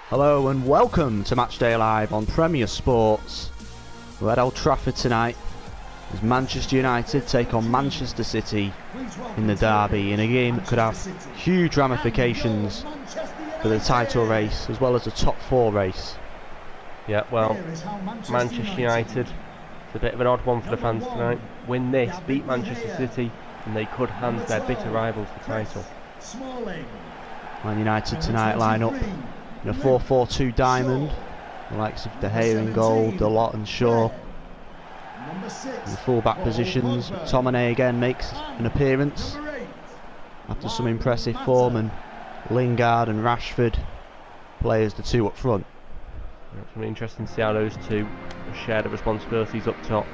Hello and welcome to Matchday Live on Premier Sports. We're at Old Trafford tonight as Manchester United take on Manchester City in the derby, in a game that could have huge ramifications for the title race as well as the top four race. Yeah, well, Manchester United, it's a bit of an odd one for the fans tonight. Win this, beat Manchester City, and they could hand their bitter rivals the title. Man United tonight line up in a 4-4-2 diamond, the likes of De Gea in goal, Dalot and Shaw. In the full-back positions, McTominay again makes an appearance after some impressive form, and Lingard and Rashford play as the two up front. It's going to be interesting to see how those two share the responsibilities up top.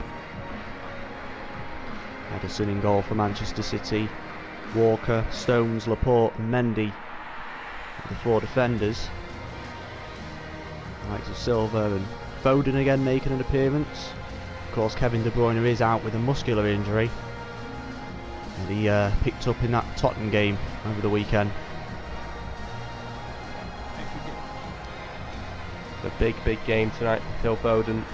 Ederson in goal for Manchester City, Walker, Stones, Laporte and Mendy, the four defenders. Likes of Silva and Foden again making an appearance. Of course, Kevin De Bruyne is out with a muscular injury that he picked up in that Tottenham game over the weekend. It's a big game tonight for Phil Foden.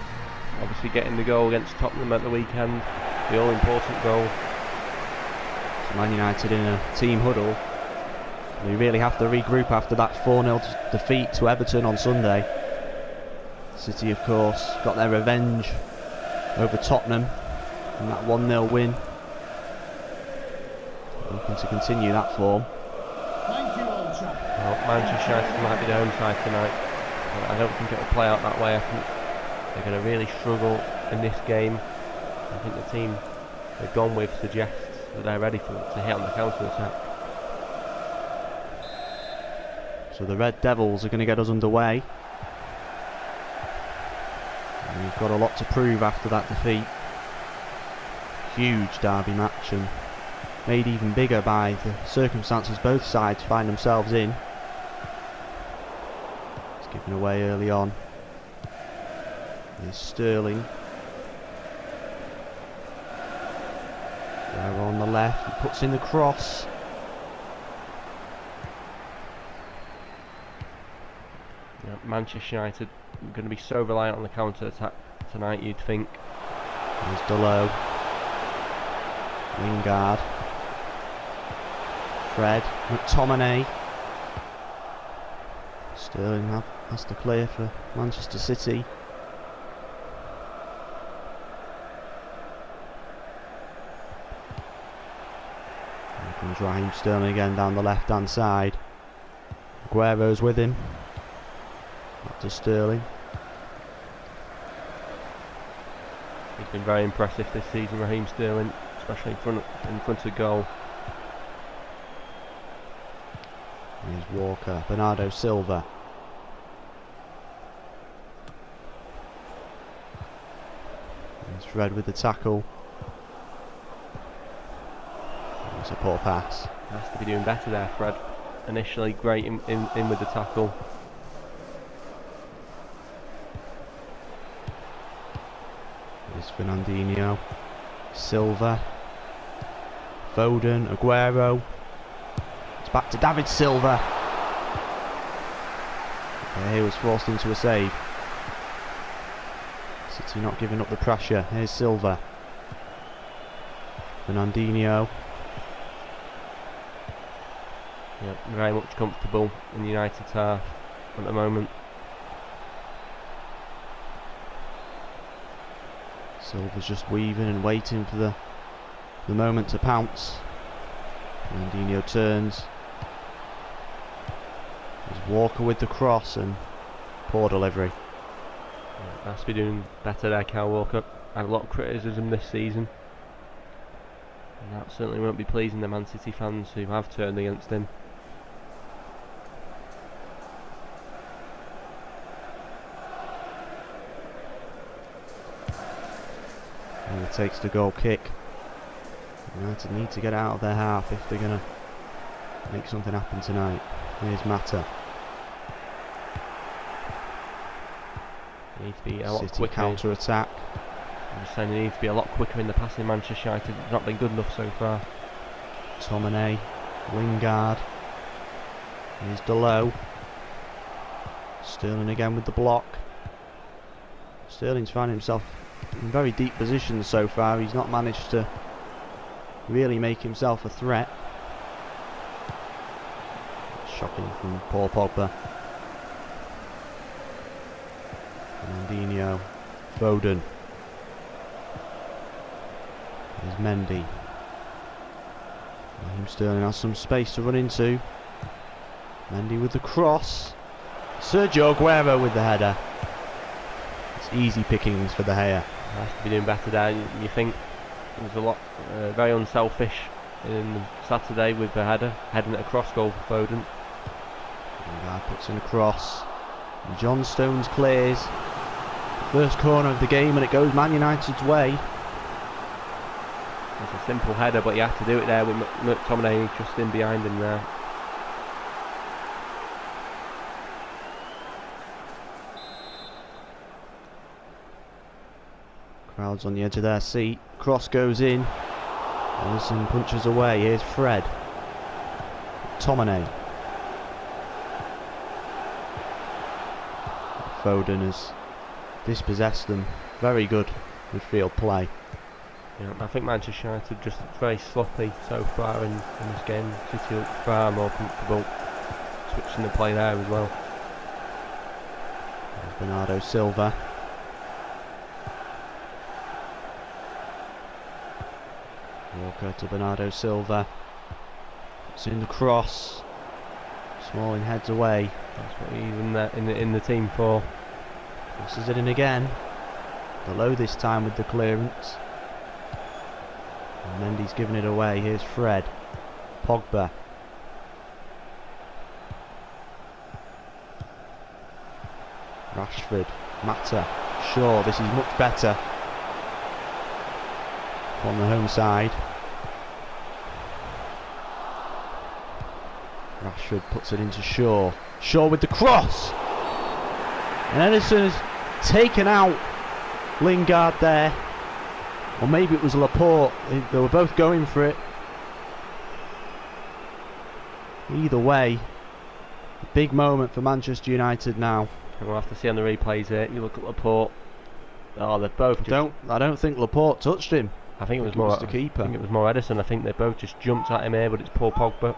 Obviously getting the goal against Tottenham at the weekend, the all-important goal. So Man United in a team huddle. They really have to regroup after that 4-0 defeat to Everton on Sunday. City, of course, got their revenge over Tottenham in that 1-0 win. Looking to continue that form. Well, Manchester United might be the home side tonight. I don't think it will play out that way. I think they're going to really struggle in this game. I think the team they've gone with suggests that they're ready to hit on the counter-attack. So the Red Devils are going to get us underway. And we've got a lot to prove after that defeat. Huge derby match, and made even bigger by the circumstances both sides find themselves in. It's given away early on. Here's Sterling. There on the left, he puts in the cross. Manchester United are going to be so reliant on the counter-attack tonight, you'd think. There's Dalot, Lingard, Fred, McTominay. Sterling has to clear for Manchester City. Here comes Raheem Sterling again down the left-hand side. Aguero's with him. Back to Sterling. He's been very impressive this season, Raheem Sterling, especially in front of goal. Here's Walker, Bernardo Silva. There's Fred with the tackle. It's a poor pass. Has to be doing better there, Fred. Initially great in with the tackle. There's Fernandinho, Silva, Foden, Aguero. It's back to David Silva. He was forced into a save. City not giving up the pressure. Here's Silva. Fernandinho. Yep, very much comfortable in the United half at the moment. Silva's just weaving and waiting for the moment to pounce. Fernandinho turns. There's Walker with the cross and poor delivery. Yeah, has to be doing better there, Kyle Walker. Had a lot of criticism this season, and that certainly won't be pleasing the Man City fans who have turned against him. And it takes the goal kick. United need to get out of their half if they're going to make something happen tonight. Here's Mata. They need to be a lot City quicker. Counter attack. I'm just saying they need to be a lot quicker in the passing. Manchester United have not been good enough so far. McTominay, Lingard. Here's Dalot. Sterling again with the block. Sterling's found himself in very deep positions so far. He's not managed to really make himself a threat. Shocking from Paul Pogba. Fernandinho. Foden. There's Mendy. Raheem Sterling has some space to run into. Mendy with the cross. Sergio Aguero with the header. It's easy pickings for the Gea. Has to be doing better there. You think it was a lot very unselfish in Saturday with the header, heading it across goal for Foden. Lingard puts in a cross. And John Stones clears. First corner of the game, and it goes Man United's way. It's a simple header, but you have to do it there with McTominay just in behind him there. Crowd's on the edge of their seat. Cross goes in. Ellison punches away. Here's Fred. McTominay. Foden has dispossessed them. Very good midfield play. Yeah, I think Manchester United just very sloppy so far in this game. City look far more comfortable switching the play there as well. There's Bernardo Silva. Walker to Bernardo Silva. It's in the cross. Smalling heads away. That's what he's in the team for. Crosses it in again. Below this time with the clearance. And Mendy's giving it away. Here's Fred. Pogba. Rashford. Mata. Shaw. This is much better. On the home side. Rashford puts it into Shaw. Shaw with the cross. And Ederson has taken out Lingard there. Or maybe it was Laporte. They were both going for it. Either way, big moment for Manchester United now. And we'll have to see on the replays here. You look at Laporte. Oh, they're both. I don't think Laporte touched him. I think it was more the keeper. I think it was more Ederson. I think they both just jumped at him here, but it's Paul Pogba.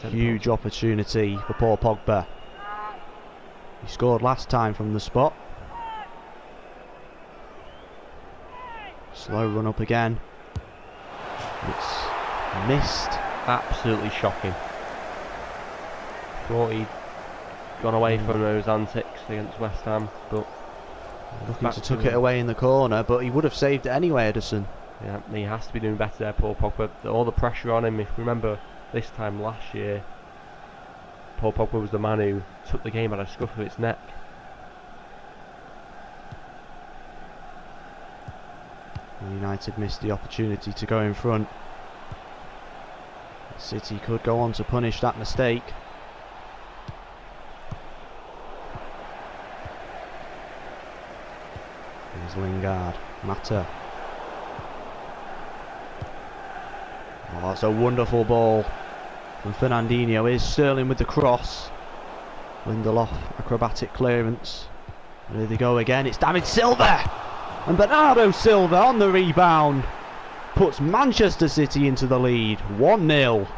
Huge opportunity for Paul Pogba. He scored last time from the spot. Slow run up again. It's missed. Absolutely shocking. Thought he'd gone away from those antics against West Ham, but looking to tuck it away in the corner, but he would have saved it anyway, Ederson. Yeah, he has to be doing better there, Paul Pogba. All the pressure on him. If you remember this time last year, Paul Pogba was the man who took the game at a scruff of its neck. United missed the opportunity to go in front. City could go on to punish that mistake. Here's Lingard. Mata. Oh, that's a wonderful ball from Fernandinho. Here's Sterling with the cross. Lindelof, acrobatic clearance. And here they go again. It's David Silva! And Bernardo Silva on the rebound puts Manchester City into the lead. 1-0.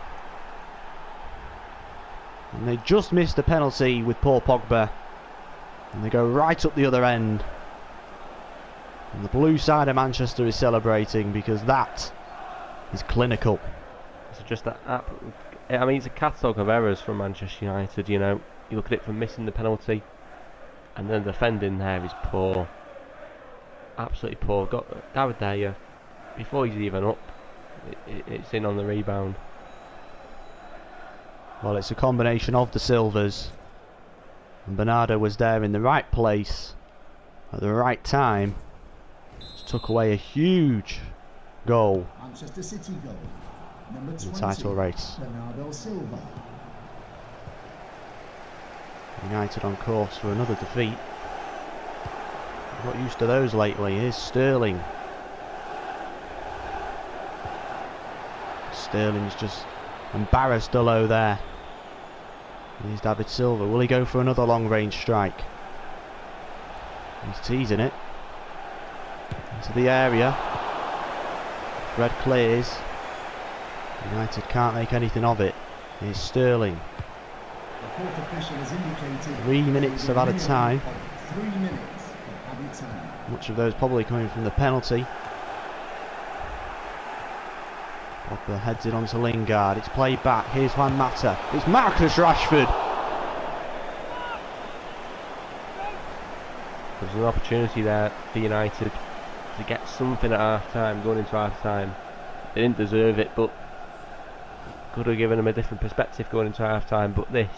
And they just missed a penalty with Paul Pogba. And they go right up the other end. And the blue side of Manchester is celebrating because that is clinical. It's just that. I mean, it's a catalogue of errors from Manchester United. You know, you look at it from missing the penalty, and then the defending there is poor, absolutely poor. Got David there before he's even up. It's in on the rebound. Well, it's a combination of the Silvers, and Bernardo was there in the right place at the right time. Took away a huge goal. Manchester City goal. Number 20, in the title race. Bernardo Silva. United on course for another defeat. Not used to those lately. Here's Sterling. Sterling's just embarrassed Delo there. Here's David Silva. Will he go for another long-range strike? He's teasing it into the area. Fred clears. United can't make anything of it. Here's Sterling. The fourth official has indicated 3 minutes of added time. 3 minutes of added time. Much of those probably coming from the penalty. Pogba heads it onto Lingard. It's played back. Here's Juan Mata. It's Marcus Rashford. There's an opportunity there for United to get something at half time, going into half time. They didn't deserve it, but could have given them a different perspective going into half time. But this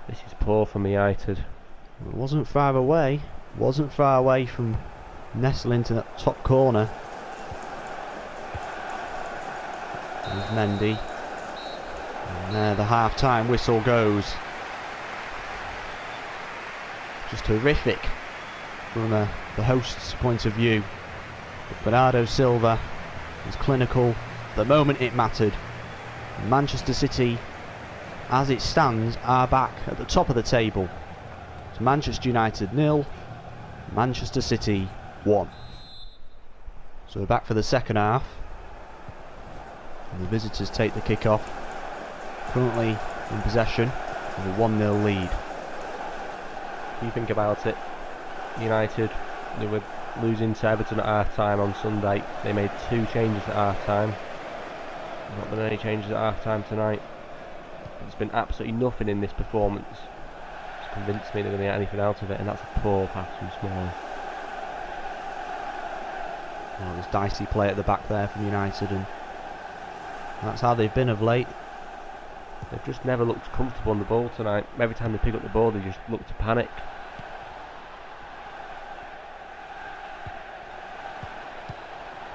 is poor from United. It wasn't far away. Wasn't far away from nestling to that top corner. There's Mendy. And there the half time whistle goes. Just horrific from the host's point of view. But Bernardo Silva was clinical the moment it mattered. Manchester City, as it stands, are back at the top of the table. It's Manchester United 0, Manchester City 1. So we're back for the second half. And the visitors take the kick-off. Currently in possession with a 1-0 lead. If you think about it, United, they were losing to Everton at half time on Sunday. They made 2 changes at half time. Not been any changes at half time tonight. There's been absolutely nothing in this performance to convince me they're going to get anything out of it, and that's a poor pass from Smalling. Well, there's dicey play at the back there from United, and that's how they've been of late. They've just never looked comfortable on the ball tonight. Every time they pick up the ball, they just look to panic.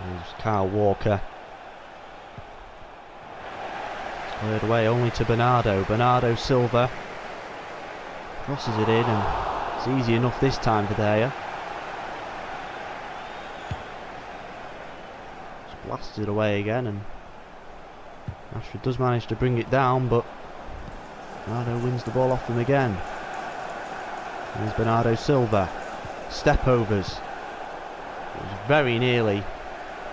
There's Kyle Walker. It's cleared away only to Bernardo Silva crosses it in, and it's easy enough this time for De Gea. Just blasts it away again, and Rashford does manage to bring it down, but Bernardo wins the ball off them again. Here's Bernardo Silva. Step overs. It was very nearly.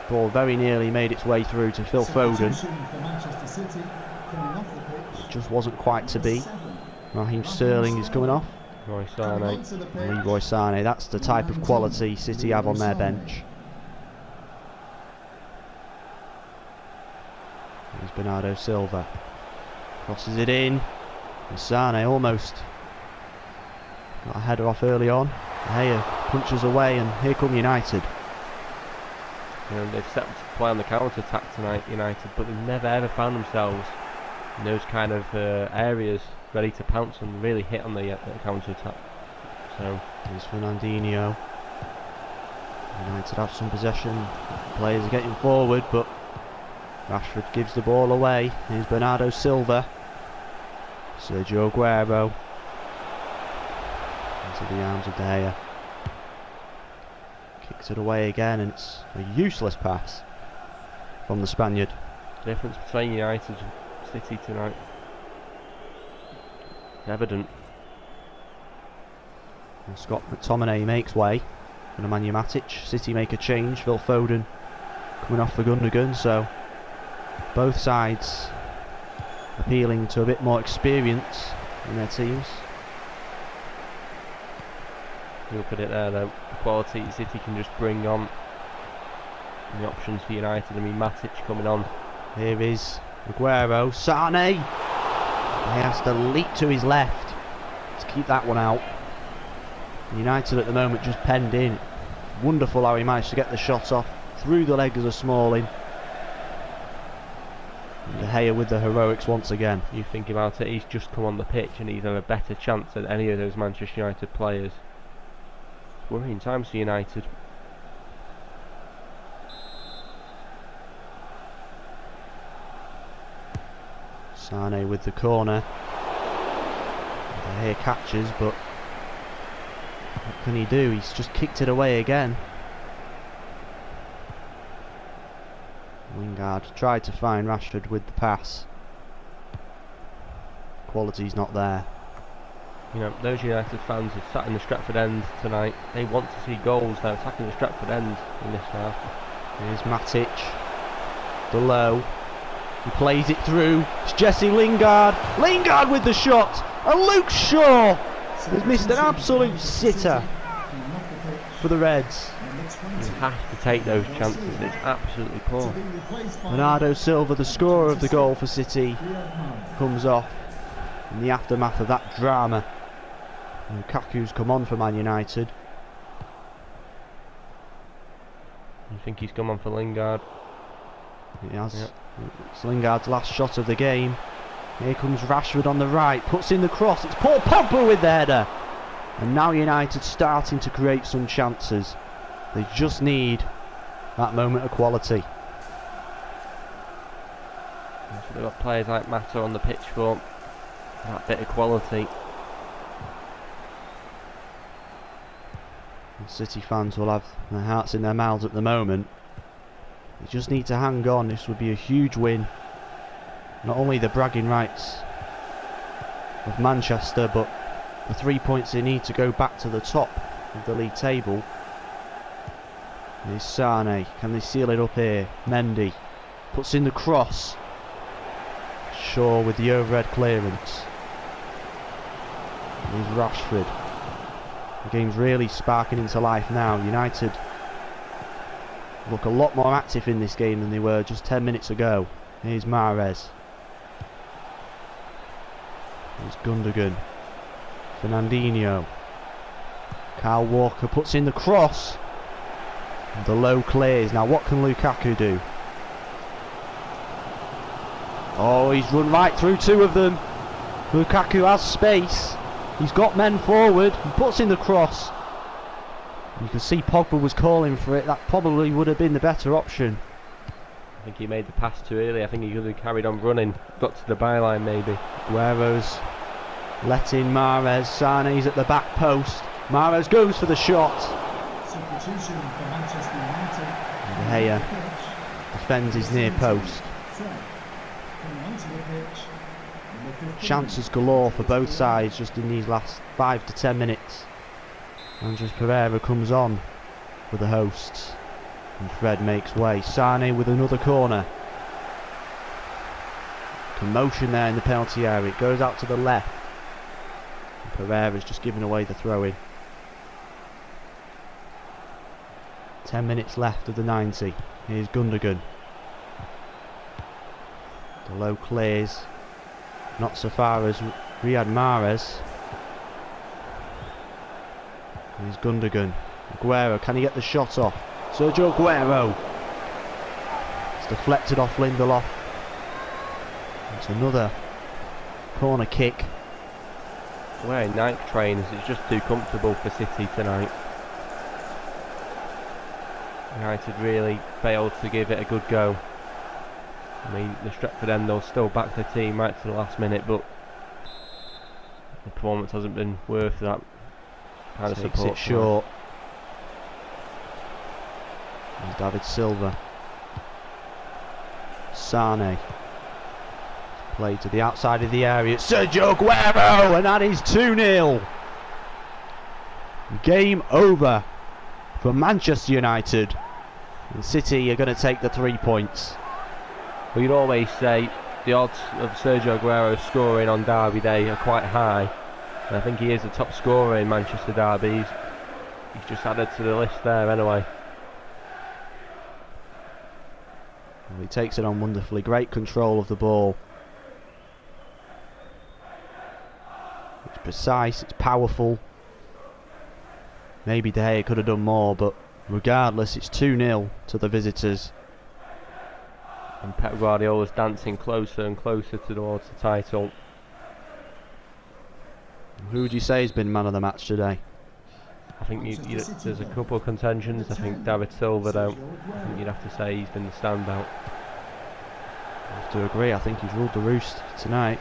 Ball very nearly made its way through to Phil Foden. It just wasn't quite to be. Raheem Sterling is coming off. Leroy Sané. Leroy Sané. That's the type of quality City have on their bench. Here's Bernardo Silva. Crosses it in. And Sané almost got a header off early on. De Gea punches away, and here come United. You know, they've set up to play on the counter-attack tonight, United, but they've never ever found themselves in those kind of areas ready to pounce and really hit on the counter-attack. So here's Fernandinho. United have some possession. Players are getting forward, but Rashford gives the ball away. Here's Bernardo Silva. Sergio Aguero. Into the arms of De Gea. Kicks it away again, and it's a useless pass from the Spaniard. The difference between United and City tonight is evident. And Scott McTominay makes way for Nemanja Matic. City make a change. Phil Foden coming off for Gundogan, so both sides appealing to a bit more experience in their teams. You look at it there though, the quality City can just bring on, and the options for United. I mean, Matic coming on. Here is Aguero. Sané! He has to leap to his left to keep that one out. United at the moment just penned in. Wonderful how he managed to get the shot off through the legs of Smalling. De Gea with the heroics once again. You think about it, he's just come on the pitch and he's had a better chance than any of those Manchester United players. Worrying times for United. Sané with the corner. De Gea catches, but what can he do? He's just kicked it away again. Lingard tried to find Rashford with the pass. quality's not there. You know, those United fans who sat in the Stretford end tonight, they want to see goals. They're attacking the Stretford end in this half. Here's Matic, the low, he plays it through, it's Jesse Lingard with the shot, and Luke Shaw has missed an absolute sitter for the Reds. You have to take those chances, it's absolutely poor. Bernardo Silva, the scorer of the goal for City, comes off in the aftermath of that drama. Lukaku's come on for Man United. You think he's come on for Lingard? He has. Yep. It's Lingard's last shot of the game. Here comes Rashford on the right, puts in the cross, it's Paul Pogba with the header. And now United starting to create some chances. They just need that moment of quality. So they've got players like Mata on the pitch for that bit of quality. And City fans will have their hearts in their mouths at the moment. They just need to hang on. This would be a huge win. Not only the bragging rights of Manchester, but the 3 points they need to go back to the top of the league table. Here's Sane, can they seal it up here? Mendy puts in the cross. Shaw with the overhead clearance. Here's Rashford. The game's really sparking into life now. United look a lot more active in this game than they were just 10 minutes ago. Here's Mahrez. Here's Gundogan. Fernandinho. Kyle Walker puts in the cross. And the low clears. Now what can Lukaku do? Oh, he's run right through two of them. Lukaku has space. He's got men forward. He puts in the cross. You can see Pogba was calling for it. That probably would have been the better option. I think he made the pass too early. I think he could have carried on running. Got to the byline maybe. Guerrero's letting Mahrez. Sane's at the back post. Mahrez goes for the shot. Substitution for Manchester United. De Gea defends his near post. Chances galore for both sides just in these last 5 to 10 minutes. Andres Pereira comes on for the hosts and Fred makes way. Sane with another corner. Commotion there in the penalty area. It goes out to the left. And Pereira's just giving away the throw-in. 10 minutes left of the 90. Here's Gundogan. The low clears. Not so far as Riyad Mahrez. Here's Gundogan. Aguero, can he get the shot off? Sergio Aguero. It's deflected off Lindelof. It's another corner kick. Wearing Nike trainers, it's just too comfortable for City tonight. United really failed to give it a good go. I mean, the Stretford end they'll still back the team right to the last minute, but the performance hasn't been worth that kind of support. Takes it short. There's David Silva. Sane. Played to the outside of the area. Sergio Aguero, and that is 2-0. Game over for Manchester United. And City are going to take the 3 points. We'd always say the odds of Sergio Aguero scoring on Derby Day are quite high, and I think he is the top scorer in Manchester derbies. He's just added to the list there anyway. Well, he takes it on wonderfully. Great control of the ball. It's precise, it's powerful. Maybe De Gea could have done more, but regardless, it's 2-0 to the visitors. And Pep Guardiola's dancing closer and closer towards the title. Who would you say has been man of the match today? I think there's a couple of contentions. I think David Silva though, I think you'd have to say he's been the standout. I have to agree, I think he's ruled the roost tonight.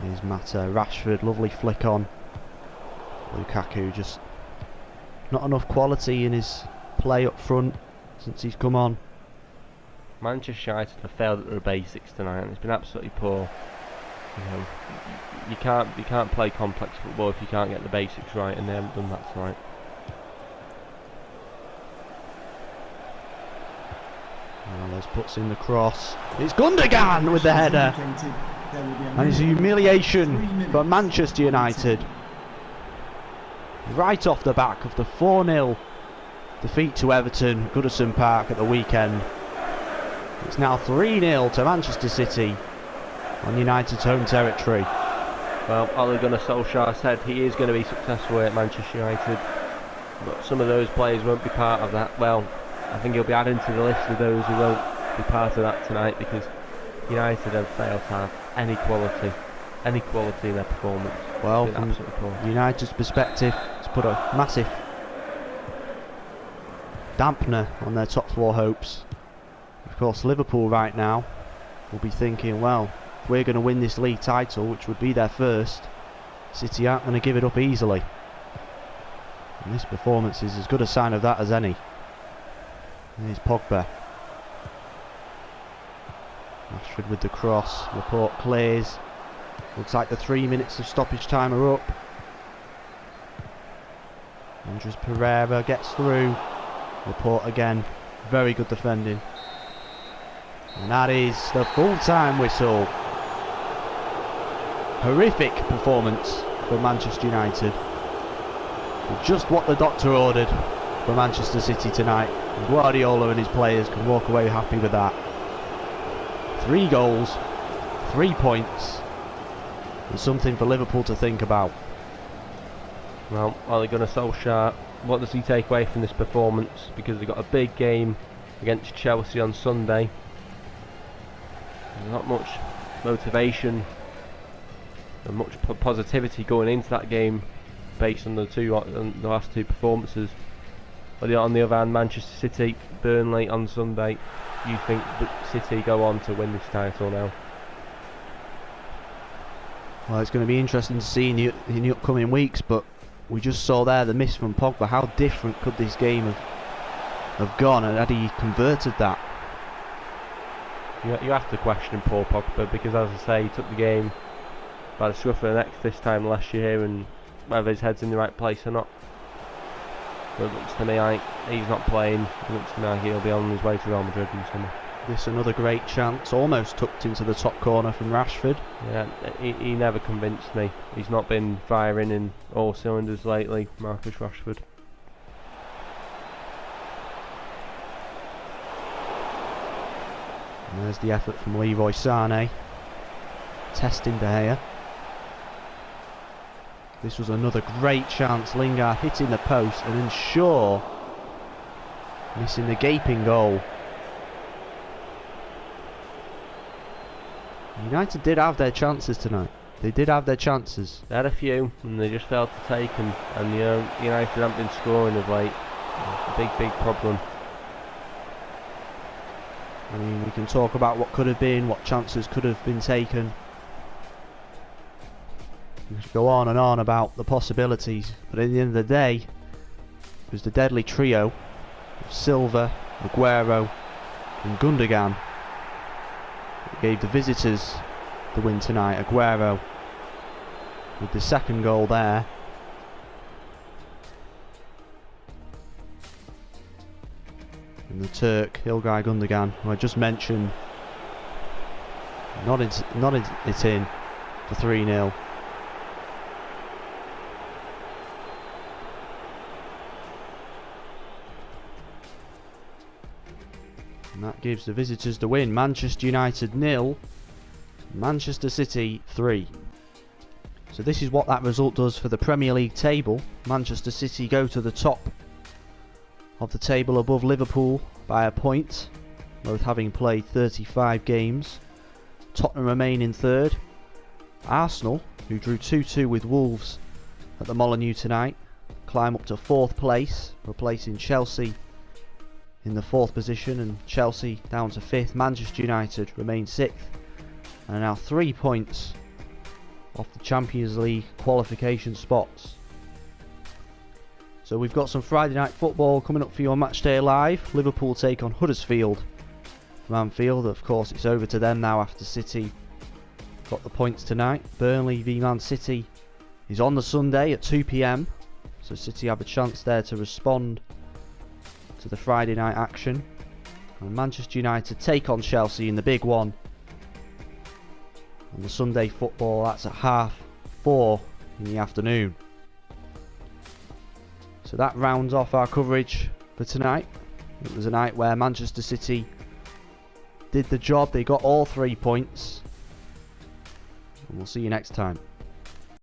Here's Mata, Rashford, lovely flick on. Lukaku just not enough quality in his play up front since he's come on. Manchester United have failed at their basics tonight, and it's been absolutely poor. You know, you can't play complex football if you can't get the basics right, and they haven't done that tonight. Well, puts in the cross. It's Gundogan with the header, and it's a humiliation for Manchester United. Right off the back of the 4-0 defeat to Everton, Goodison Park at the weekend. It's now 3-0 to Manchester City on United's home territory. Well, Ole Gunnar Solskjaer said he is going to be successful at Manchester United, but some of those players won't be part of that. Well, I think he'll be adding to the list of those who won't be part of that tonight, because United have failed to have any quality in their performance. Well, from United's perspective, it's put a massive dampener on their top four hopes. Of course, Liverpool right now will be thinking, well, if we're going to win this league title, which would be their first, City aren't going to give it up easily. And this performance is as good a sign of that as any. Here's Pogba. Rashford with the cross. Laporte clears. Looks like the 3 minutes of stoppage time are up. Andres Pereira gets through. Laporte again. Very good defending. And that is the full-time whistle. Horrific performance for Manchester United. Just what the doctor ordered for Manchester City tonight. And Guardiola and his players can walk away happy with that. 3 goals, 3 points, and something for Liverpool to think about. Well, Ole Gunnar Solskjaer, what does he take away from this performance? Because they've got a big game against Chelsea on Sunday. There's not much motivation and much positivity going into that game based on the last two performances. But on the other hand, Manchester City, Burnley on Sunday. You think that City go on to win this title now? Well, it's going to be interesting to see in the upcoming weeks, but we just saw there the miss from Pogba. How different could this game have gone, and had he converted that? You have to question Paul Pogba, because as I say, he took the game by the scruff of the neck this time last year, and whether his head's in the right place or not. But it looks to me like he's not playing. It looks to me like he'll be on his way to Real Madrid in summer. This another great chance, almost tucked into the top corner from Rashford. Yeah, he never convinced me. He's not been firing in all cylinders lately, Marcus Rashford. And there's the effort from Leroy Sané, testing De Gea. This was another great chance. Lingard hitting the post, and then Shaw missing the gaping goal. United did have their chances tonight. They did have their chances. They had a few, and they just failed to take them. And United haven't been scoring of late. It's a big problem. I mean, we can talk about what could have been, what chances could have been taken. We could go on and on about the possibilities, but at the end of the day, it was the deadly trio of Silva, Aguero and Gundogan that gave the visitors the win tonight. Aguero with the second goal there. And the Turk, Ilkay Gundogan, who I just mentioned, nodded it in for 3-0. And that gives the visitors the win. Manchester United 0, Manchester City 3. So this is what that result does for the Premier League table. Manchester City go to the top of the table above Liverpool by a point, both having played 35 games. Tottenham remain in third. Arsenal, who drew 2-2 with Wolves at the Molineux tonight, climb up to 4th place, replacing Chelsea in the 4th position, and Chelsea down to 5th. Manchester United remain 6th and are now 3 points off the Champions League qualification spots. So we've got some Friday night football coming up for your Matchday Live. Liverpool take on Huddersfield from Anfield. Of course, it's over to them now after City got the points tonight. Burnley v Man City is on the Sunday at 2 p.m. So City have a chance there to respond to the Friday night action. And Manchester United take on Chelsea in the big one. On the Sunday football, that's at 4:30 in the afternoon. So that rounds off our coverage for tonight. It was a night where Manchester City did the job. They got all 3 points. And we'll see you next time.